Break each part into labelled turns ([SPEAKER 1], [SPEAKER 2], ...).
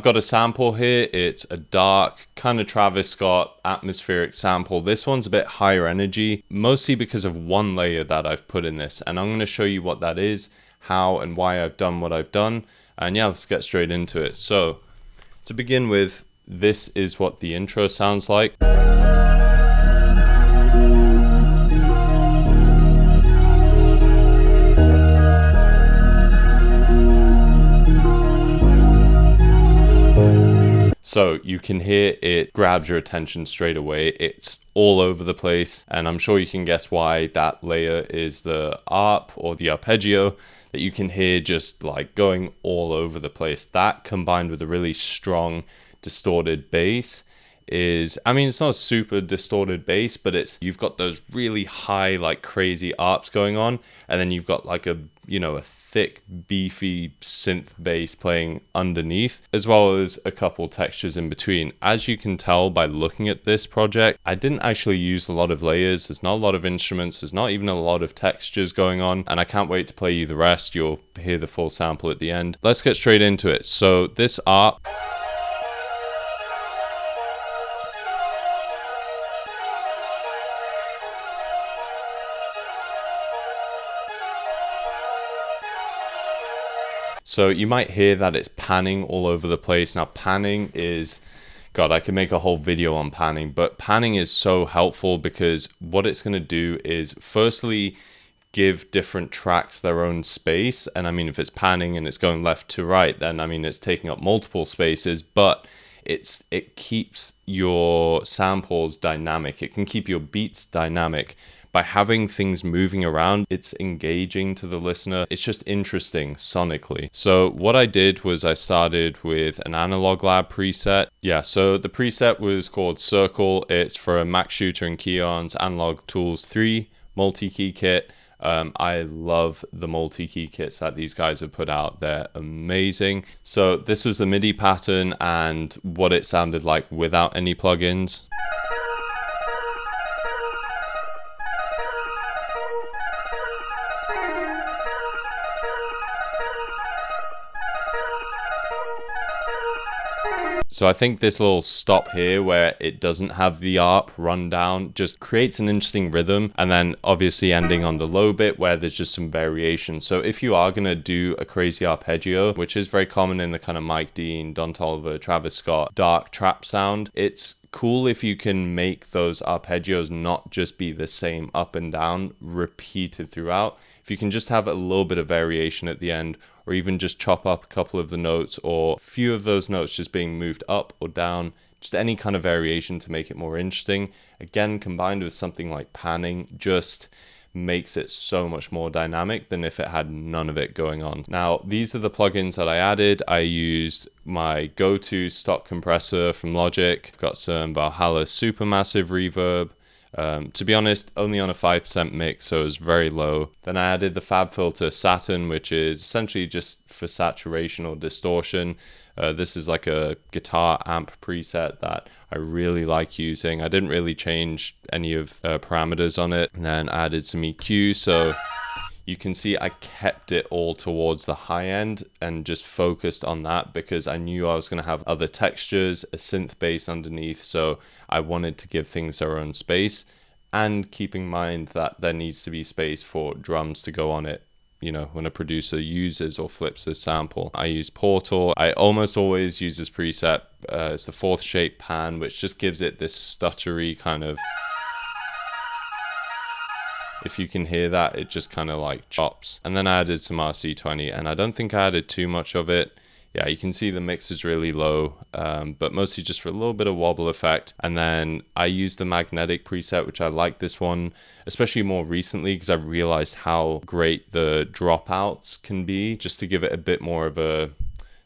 [SPEAKER 1] I've got a sample here. It's a dark, kind of Travis Scott atmospheric sample. This one's a bit higher energy, mostly because of one layer that I've put in this. And I'm going to show you what that is, how and why I've done what I've done. And yeah, let's get straight into it. So to begin with, this is what the intro sounds like. So you can hear it grabs your attention straight away. It's all over the place, and I'm sure you can guess why. That layer is the ARP or the arpeggio that you can hear just like going all over the place. That combined with a really strong distorted bass is, I mean, it's not a super distorted bass, but you've got those really high, like crazy ARPs going on, and then you've got like a thick, beefy synth bass playing underneath, as well as a couple textures in between. As you can tell by looking at this project, I didn't actually use a lot of layers. There's not a lot of instruments. There's not even a lot of textures going on, and I can't wait to play you the rest. You'll hear the full sample at the end. Let's get straight into it. So this ARP, so you might hear that it's panning all over the place. Now panning is, God, I could make a whole video on panning, but panning is so helpful because what it's going to do is firstly give different tracks their own space. And I mean, if it's panning and it's going left to right, then I mean, it's taking up multiple spaces, but it keeps your samples dynamic. It can keep your beats dynamic. By having things moving around, it's engaging to the listener. It's just interesting sonically. So what I did was I started with an Analog Lab preset. Yeah, so the preset was called Circle. It's for a Max Shooter and Keyon's Analog Tools 3 multi-key kit. I love the multi-key kits that these guys have put out. They're amazing. So this was the MIDI pattern and what it sounded like without any plugins. So I think this little stop here where it doesn't have the ARP run down just creates an interesting rhythm, and then obviously ending on the low bit where there's just some variation. So if you are going to do a crazy arpeggio, which is very common in the kind of Mike Dean, Don Toliver, Travis Scott, dark trap sound, it's cool if you can make those arpeggios not just be the same up and down repeated throughout. If you can just have a little bit of variation at the end, or even just chop up a couple of the notes or a few of those notes just being moved up or down, just any kind of variation to make it more interesting. Again, combined with something like panning, just makes it so much more dynamic than if it had none of it going on. Now, these are the plugins that I added. I used my go-to stock compressor from Logic. I've got some Valhalla Supermassive reverb. To be honest, only on a 5% mix, so it was very low. Then I added the FabFilter Saturn, which is essentially just for saturation or distortion. This is like a guitar amp preset that I really like using. I didn't really change any of parameters on it. And then I added some EQ, so you can see I kept it all towards the high end and just focused on that because I knew I was going to have other textures, a synth bass underneath, so I wanted to give things their own space, and keeping in mind that there needs to be space for drums to go on it. You know, when a producer uses or flips this sample. I use Portal. I almost always use this preset. It's the fourth shape pan, which just gives it this stuttery kind of, if you can hear that, it just kind of like chops. And then I added some RC20, and I don't think I added too much of it. Yeah, you can see the mix is really low, but mostly just for a little bit of wobble effect. And then I used the magnetic preset, which I like this one, especially more recently, because I realized how great the dropouts can be, just to give it a bit more of a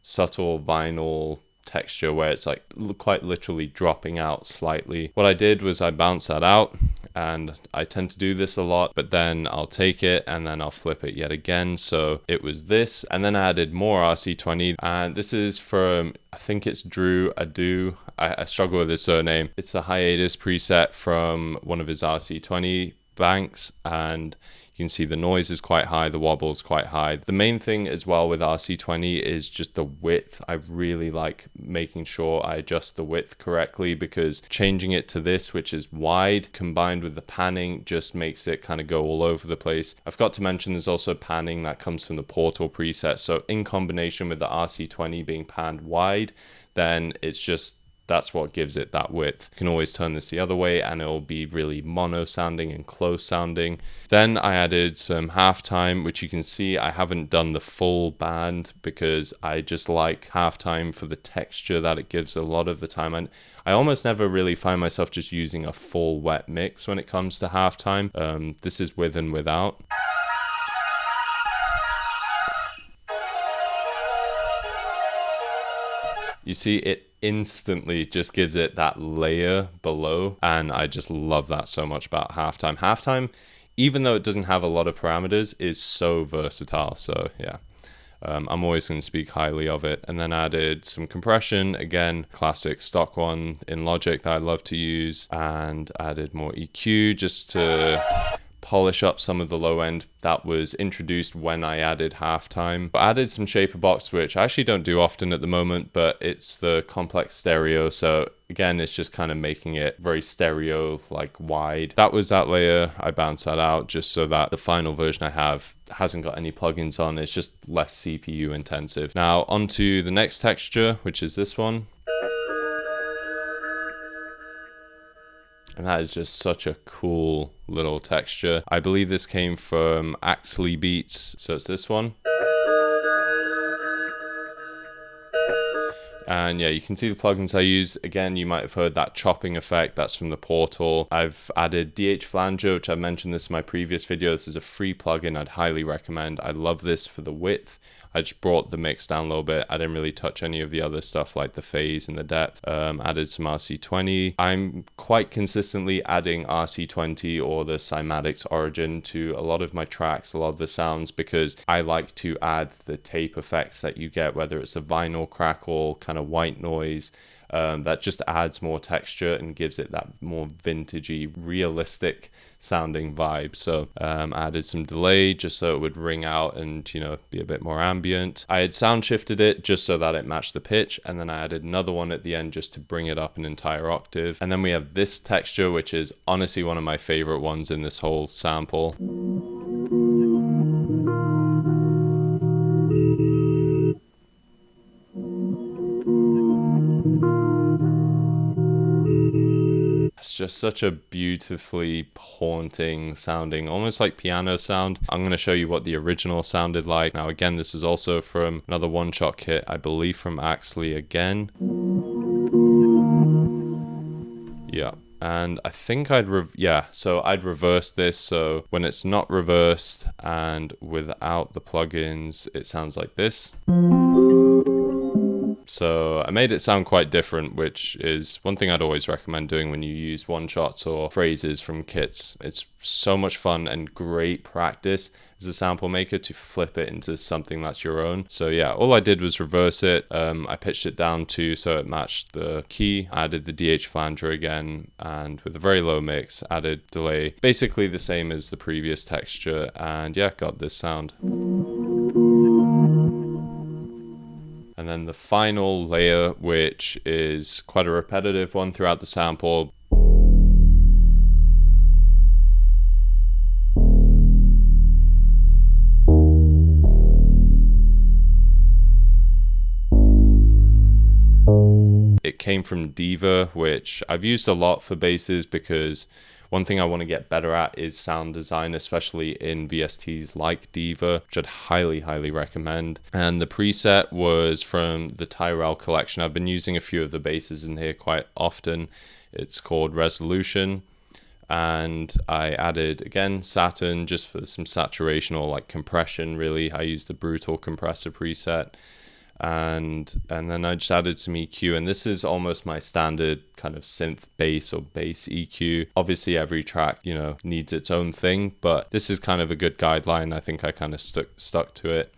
[SPEAKER 1] subtle vinyl texture where it's like quite literally dropping out slightly. What I did was I bounced that out, and I tend to do this a lot, but then I'll take it and then I'll flip it yet again. So it was this, and then I added more RC20, and this is from, I think it's Drew Adu. I struggle with his surname. It's a hiatus preset from one of his RC20 banks, and you can see the noise is quite high, the wobble is quite high. The main thing as well with RC20 is just the width. I really like making sure I adjust the width correctly, because changing it to this, which is wide, combined with the panning, just makes it kind of go all over the place. I forgot to mention there's also panning that comes from the Portal preset. So in combination with the RC20 being panned wide, then it's just, that's what gives it that width. You can always turn this the other way and it'll be really mono sounding and close sounding. Then I added some halftime, which you can see I haven't done the full band because I just like halftime for the texture that it gives a lot of the time. And I almost never really find myself just using a full wet mix when it comes to halftime. This is with and without. You see, it instantly just gives it that layer below, and I just love that so much about halftime. Halftime, even though it doesn't have a lot of parameters, is so versatile. So yeah, I'm always going to speak highly of it. And then added some compression, again, classic stock one in Logic that I love to use, and added more EQ just to polish up some of the low end that was introduced when I added halftime. I added some shaper box, which I actually don't do often at the moment, but it's the complex stereo. So again, it's just kind of making it very stereo, like wide. That was that layer. I bounced that out just so that the final version I have hasn't got any plugins on. It's just less CPU intensive. Now onto the next texture, which is this one. And that is just such a cool little texture. I believe this came from Axley Beats, so it's this one. And yeah, you can see the plugins I use. Again, you might have heard that chopping effect. That's from the Portal. I've added DH Flanger, which I mentioned this in my previous video. This is a free plugin I'd highly recommend. I love this for the width. I just brought the mix down a little bit. I didn't really touch any of the other stuff like the phase and the depth. Added some RC20. I'm quite consistently adding RC20 or the Cymatics Origin to a lot of my tracks, a lot of the sounds, because I like to add the tape effects that you get, whether it's a vinyl crackle, kind of white noise, that just adds more texture and gives it that more vintagey, realistic sounding vibe. So added some delay just so it would ring out and, you know, be a bit more ambient. I had sound shifted it just so that it matched the pitch, and then I added another one at the end just to bring it up an entire octave. And then we have this texture, which is honestly one of my favorite ones in this whole sample. It's just such a beautifully haunting sounding, almost like piano sound. I'm going to show you what the original sounded like. Now again, this is also from another one-shot kit, I believe from Axley again. Yeah. And I think I'd reverse this, so when it's not reversed and without the plugins, it sounds like this. So I made it sound quite different, which is one thing I'd always recommend doing when you use one-shots or phrases from kits. It's so much fun and great practice as a sample maker to flip it into something that's your own. So yeah, all I did was reverse it. I pitched it down to so it matched the key. I added the DH flanger again, and with a very low mix, added delay, basically the same as the previous texture, and yeah, got this sound. And then the final layer, which is quite a repetitive one throughout the sample. It came from Diva, which I've used a lot for basses because one thing I want to get better at is sound design, especially in VSTs like Diva, which I'd highly, highly recommend. And the preset was from the Tyrell collection. I've been using a few of the basses in here quite often. It's called Resolution. And I added, again, Saturn just for some saturation or like compression, really. I used the Brutal Compressor preset. And then I just added some EQ, and this is almost my standard kind of synth bass or bass EQ. Obviously every track, you know, needs its own thing, but this is kind of a good guideline. I think I kind of stuck to it.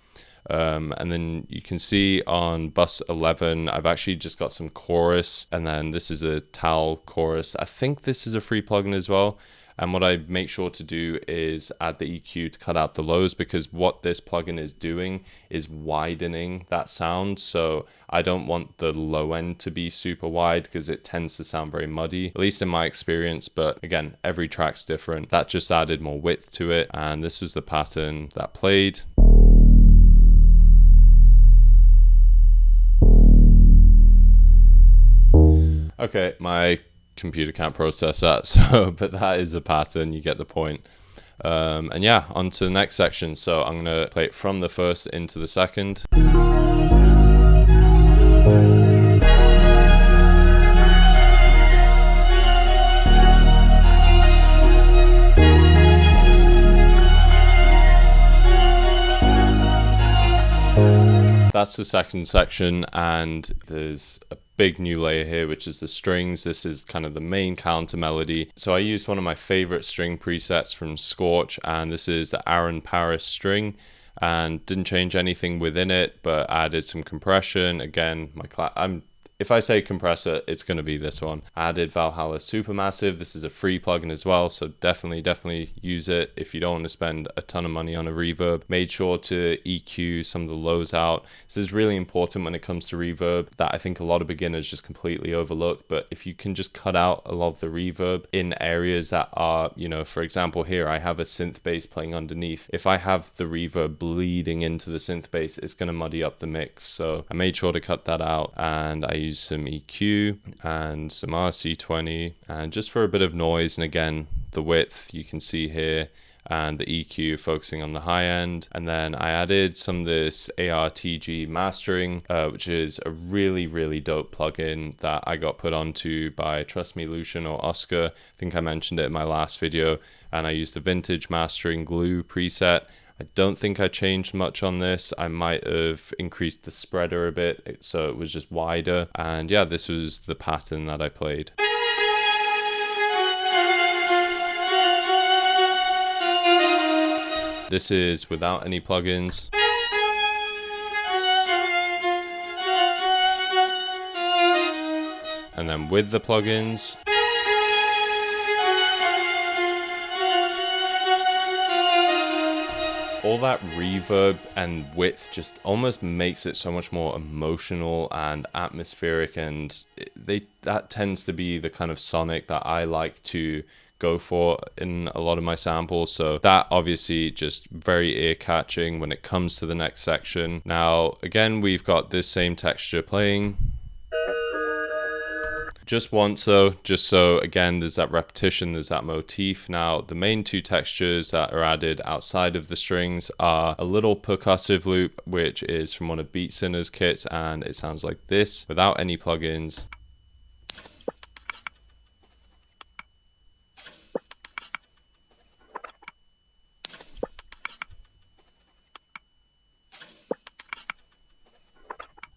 [SPEAKER 1] And then you can see on bus 11, I've actually just got some chorus, and then this is a Tal chorus. I think this is a free plugin as well. And what I make sure to do is add the EQ to cut out the lows, because what this plugin is doing is widening that sound. So I don't want the low end to be super wide because it tends to sound very muddy, at least in my experience. But again, every track's different. That just added more width to it. And this was the pattern that played. Okay, my computer can't process that, so but that is a pattern, you get the point. And yeah, on to the next section. So I'm gonna play it from the first into the second. That's the second section, and there's a big new layer here, which is the strings. This is kind of the main counter melody. So I used one of my favorite string presets from Scorch, and this is the Aaron Paris string, and didn't change anything within it, but added some compression. Again, if I say compressor, it's going to be this one. I added Valhalla Supermassive. This is a free plugin as well, so definitely use it if you don't want to spend a ton of money on a reverb. Made sure to EQ some of the lows out. This is really important when it comes to reverb, that I think a lot of beginners just completely overlook. But if you can just cut out a lot of the reverb in areas that are, you know, for example, here I have a synth bass playing underneath. If I have the reverb bleeding into the synth bass, it's going to muddy up the mix. So I made sure to cut that out, and I used some EQ and some RC20, and just for a bit of noise. And again, the width you can see here, and the EQ focusing on the high end. And then I added some of this ARTG mastering, which is a really dope plugin that I got put onto by Trust Me Lucian or Oscar. I think I mentioned it in my last video. And I used the vintage mastering glue preset. I don't think I changed much on this. I might have increased the spreader a bit so it was just wider. And yeah, this was the pattern that I played. This is without any plugins. And then with the plugins. All that reverb and width just almost makes it so much more emotional and atmospheric, and that tends to be the kind of sonic that I like to go for in a lot of my samples. So that obviously just very ear-catching when it comes to the next section. Now again, we've got this same texture playing just once though, just so again there's that repetition, there's that motif. Now the main two textures that are added outside of the strings are a little percussive loop, which is from one of Beat Sinner's kits, and it sounds like this without any plugins.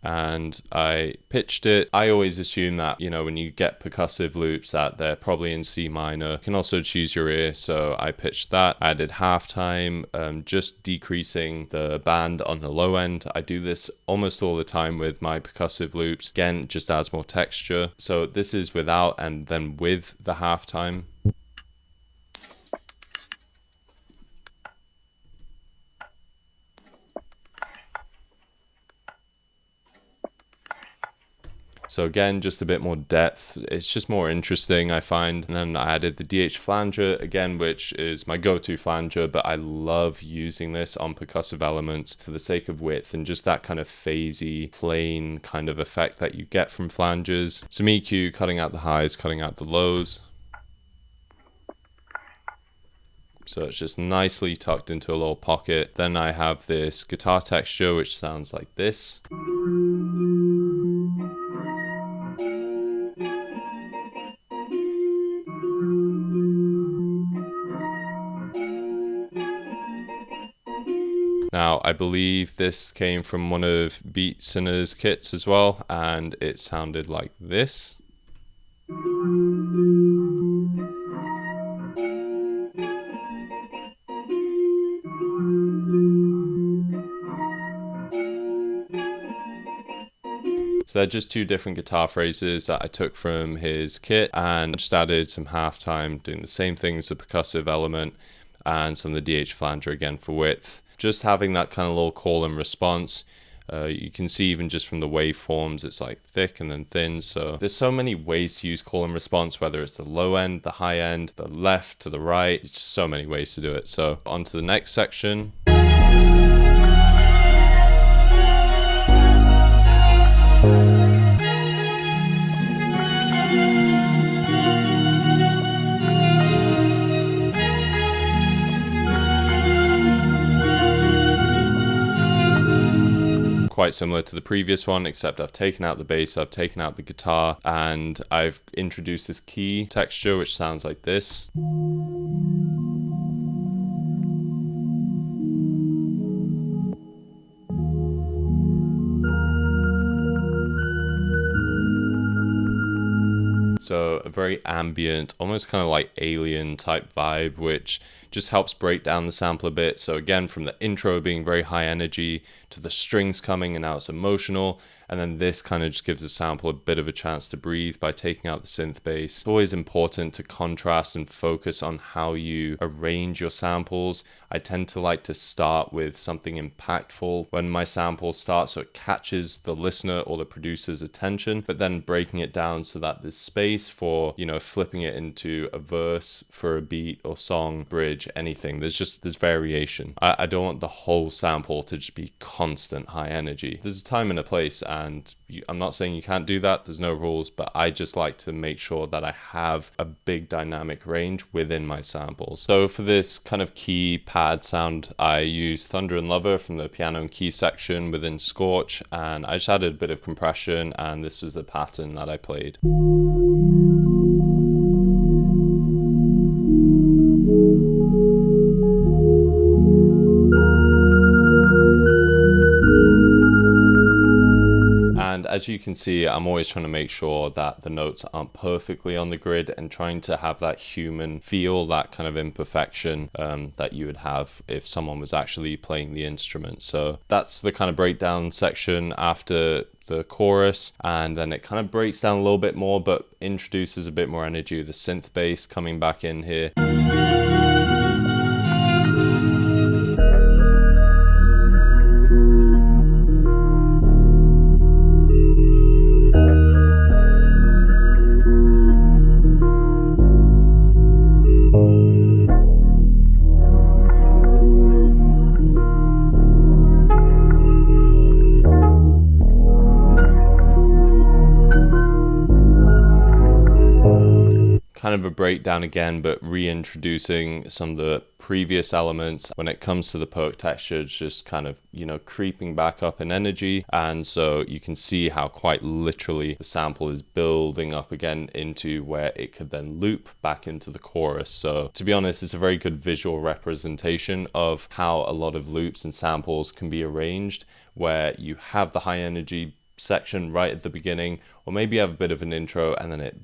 [SPEAKER 1] And I pitched it. I always assume that, you know, when you get percussive loops that they're probably in C minor. You can also choose your ear, so I pitched that. I added halftime, just decreasing the band on the low end. I do this almost all the time with my percussive loops. Again, just adds more texture. So this is without, and then with the halftime. So again, just a bit more depth. It's just more interesting, I find. And then I added the DH flanger again, which is my go-to flanger, but I love using this on percussive elements for the sake of width and just that kind of phasey, plain kind of effect that you get from flangers. Some EQ, cutting out the highs, cutting out the lows. So it's just nicely tucked into a little pocket. Then I have this guitar texture, which sounds like this. Now, I believe this came from one of Beat Sinner's kits as well, and it sounded like this. So they're just two different guitar phrases that I took from his kit and just added some halftime, doing the same thing as the percussive element, and some of the DH flanger again for width. Just having that kind of little call and response. You can see even just from the waveforms, it's like thick and then thin. So there's so many ways to use call and response, whether it's the low end, the high end, the left to the right. It's just so many ways to do it. So on to the next section. Quite similar to the previous one, except I've taken out the bass, I've taken out the guitar, and I've introduced this key texture which sounds like this. So a very ambient, almost kind of like alien type vibe, which just helps break down the sample a bit. So again, from the intro being very high energy to the strings coming and now it's emotional. And then this kind of just gives the sample a bit of a chance to breathe by taking out the synth bass. It's always important to contrast and focus on how you arrange your samples. I tend to like to start with something impactful when my sample starts, so it catches the listener or the producer's attention, but then breaking it down so that there's space for, you know, flipping it into a verse for a beat or song, bridge, anything. There's variation. I don't want the whole sample to just be constant high energy. There's a time and a place, and I'm not saying you can't do that, there's no rules, but I just like to make sure that I have a big dynamic range within my samples. So for this kind of key pad sound, I used Thunder and Lover from the piano and key section within Scorch, and I just added a bit of compression, and this was the pattern that I played. And as you can see, I'm always trying to make sure that the notes aren't perfectly on the grid and trying to have that human feel, that kind of imperfection that you would have if someone was actually playing the instrument. So that's the kind of breakdown section after the chorus, and then it kind of breaks down a little bit more but introduces a bit more energy with the synth bass coming back in here. Kind of a breakdown again, but reintroducing some of the previous elements. When it comes to the perk texture, it's just kind of, you know, creeping back up in energy. And so you can see how quite literally the sample is building up again into where it could then loop back into the chorus. So to be honest, it's a very good visual representation of how a lot of loops and samples can be arranged, where you have the high energy section right at the beginning, or maybe you have a bit of an intro and then it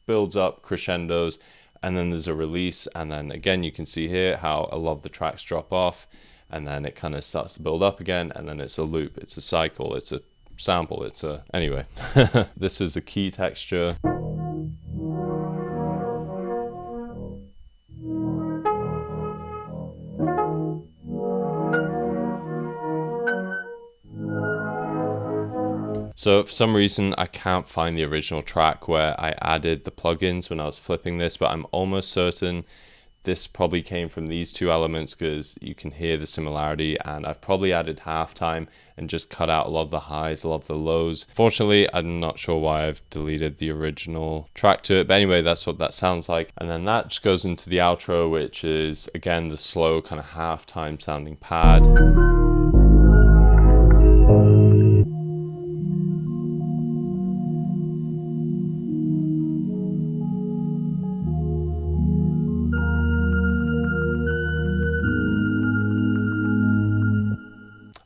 [SPEAKER 1] builds up, crescendos, and then there's a release, and then again you can see here how a lot of the tracks drop off, and then it kind of starts to build up again, and then it's a loop, it's a cycle, it's a sample, it's a... Anyway, this is the key texture. So for some reason, I can't find the original track where I added the plugins when I was flipping this, but I'm almost certain this probably came from these two elements because you can hear the similarity, and I've probably added halftime and just cut out a lot of the highs, a lot of the lows. Fortunately, I'm not sure why I've deleted the original track to it, but anyway, that's what that sounds like. And then that just goes into the outro, which is again the slow kind of halftime sounding pad.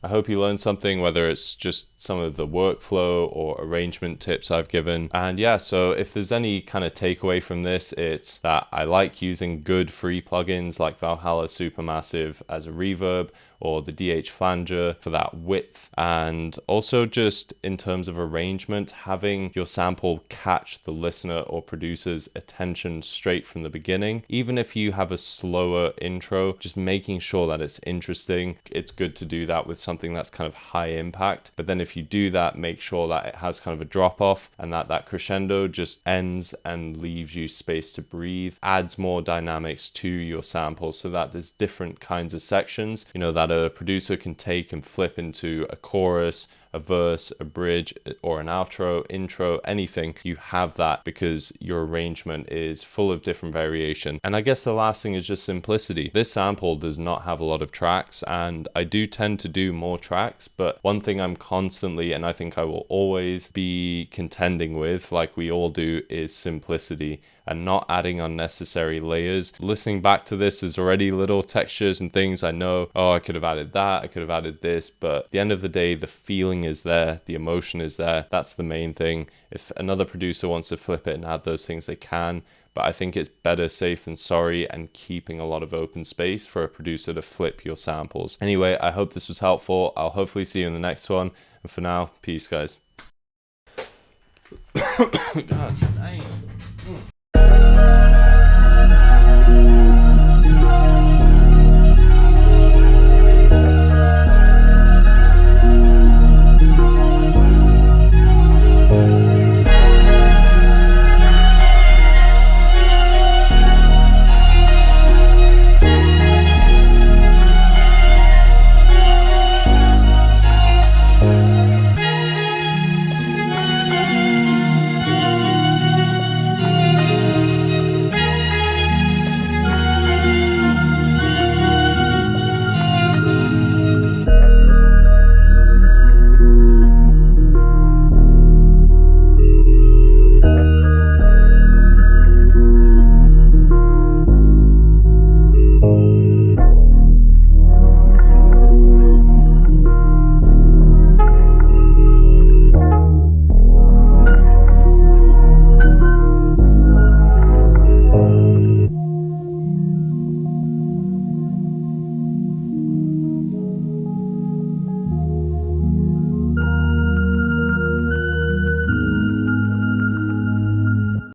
[SPEAKER 1] I hope you learned something, whether it's just some of the workflow or arrangement tips I've given. And yeah, so if there's any kind of takeaway from this, it's that I like using good free plugins like Valhalla Supermassive as a reverb, or the DH Flanger for that width. And also just in terms of arrangement, having your sample catch the listener or producer's attention straight from the beginning. Even if you have a slower intro, just making sure that it's interesting. It's good to do that with something that's kind of high impact. But then if you do that, make sure that it has kind of a drop off, and that crescendo just ends and leaves you space to breathe, adds more dynamics to your sample, so that there's different kinds of sections, you know, that a producer can take and flip into a chorus, a verse, a bridge, or an outro, intro, anything. You have that because your arrangement is full of different variation. And I guess the last thing is just simplicity. This sample does not have a lot of tracks, and I do tend to do more tracks, but one thing I'm constantly, and I think I will always be contending with, like we all do, is simplicity and not adding unnecessary layers. Listening back to this, there's already little textures and things I know, oh, I could have added that, I could have added this, but at the end of the day, the feeling is there, the emotion is there. That's the main thing. If another producer wants to flip it and add those things, they can, but I think it's better safe than sorry, and keeping a lot of open space for a producer to flip your samples. Anyway, I hope this was helpful. I'll hopefully see you in the next one, and for now, peace guys. God damn.